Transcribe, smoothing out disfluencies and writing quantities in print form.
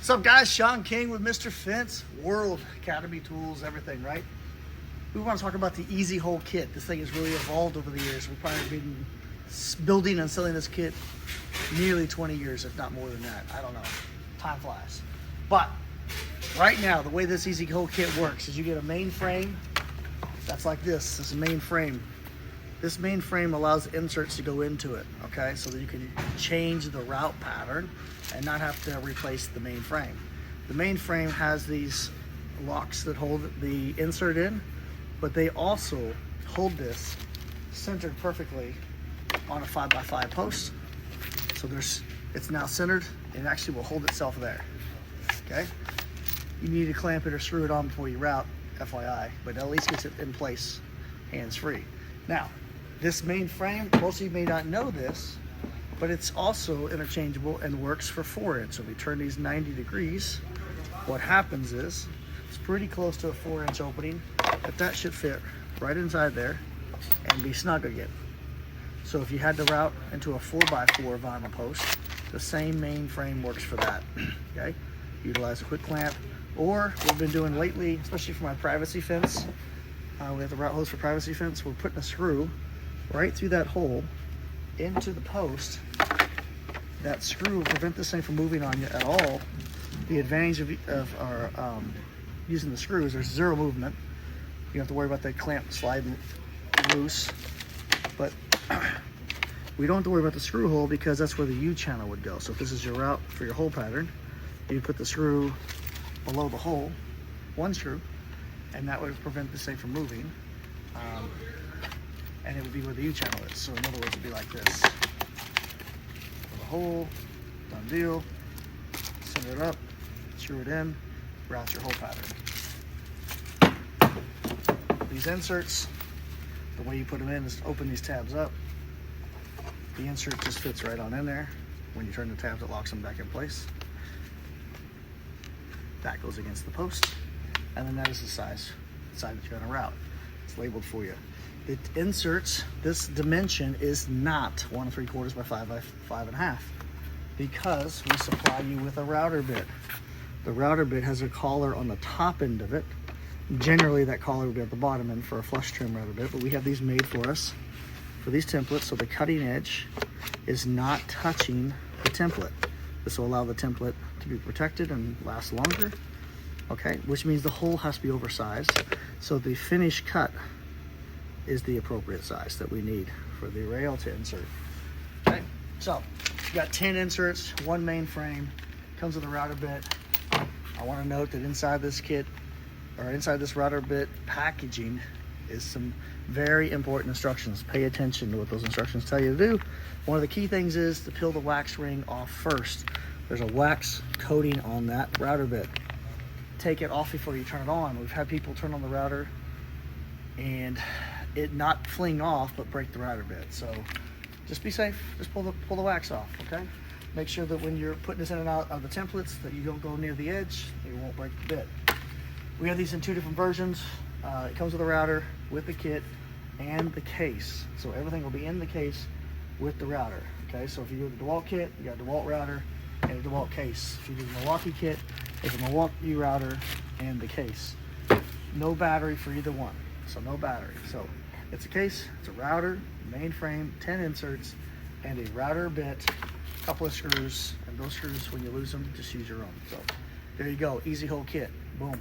What's up, guys? Sean King with Mr. Fence, World Academy Tools, everything, right? We want to talk about the EZHole kit. This thing has really evolved over the years. We've probably been building and selling this kit nearly 20 years, if not more than that. I don't know. Time flies. But right now, the way this EZHole kit works is you get a main frame that's like this. This is a main frame. This main frame allows inserts to go into it, okay? So that you can change the route pattern and not have to replace the main frame. The main frame has these locks that hold the insert in, but they also hold this centered perfectly on a 5x5 post. So it's now centered and it actually will hold itself there, okay? You need to clamp it or screw it on before you route, FYI, but at least gets it in place, hands-free. Now, this main frame, most of you may not know this, but it's also interchangeable and works for 4-inch. So if we turn these 90 degrees, what happens is, it's pretty close to a 4-inch opening, but that should fit right inside there and be snug again. So if you had to route into a 4x4 vinyl post, the same main frame works for that, okay? Utilize a quick clamp, or what we've been doing lately, especially for my privacy fence, we have the route hose for privacy fence, we're putting a screw right through that hole into the post. That screw will prevent this thing from moving on you at all. The advantage of our using the screw is there's zero movement. You don't have to worry about that clamp sliding loose, but we don't have to worry about the screw hole because that's where the U channel would go. So if this is your route for your hole pattern, you put the screw below the hole, one screw, and that would prevent this thing from moving. And it would be where the U channel is. So in other words, it'd be like this. Put a hole, done deal, center it up, screw it in, route your hole pattern. These inserts, the way you put them in is open these tabs up. The insert just fits right on in there. When you turn the tabs, it locks them back in place. That goes against the post. And then that is the size that you're gonna route. It's labeled for you. It inserts, this dimension is not 1 3/4 by 5 by 5.5 because we supply you with a router bit. The router bit has a collar on the top end of it. Generally that collar would be at the bottom end for a flush trim router bit, but we have these made for us for these templates, so the cutting edge is not touching the template. This will allow the template to be protected and last longer, okay? Which means the hole has to be oversized, so the finished cut is the appropriate size that we need for the rail to insert. Okay, so you got 10 inserts, one main frame, comes with a router bit. I want to note that inside this kit, or inside this router bit packaging, is some very important instructions. Pay attention to what those instructions tell you to do. One of the key things is to peel the wax ring off first. There's a wax coating on that router bit. Take it off before you turn it on. We've had people turn on the router and it not fling off but break the router bit. So just be safe, just pull the wax off, okay? Make sure that when you're putting this in and out of the templates that you don't go near the edge, it won't break the bit. We have these in 2 different versions. It comes with a router, with the kit, and the case. So everything will be in the case with the router, okay? So if you do the DeWalt kit, you got a DeWalt router and a DeWalt case. If you do the Milwaukee kit, it's a Milwaukee router and the case. No battery for either one, so no battery. So it's a case, it's a router, main frame, 10 inserts, and a router bit, a couple of screws, and those screws, when you lose them, just use your own. So there you go, EZHole kit, boom.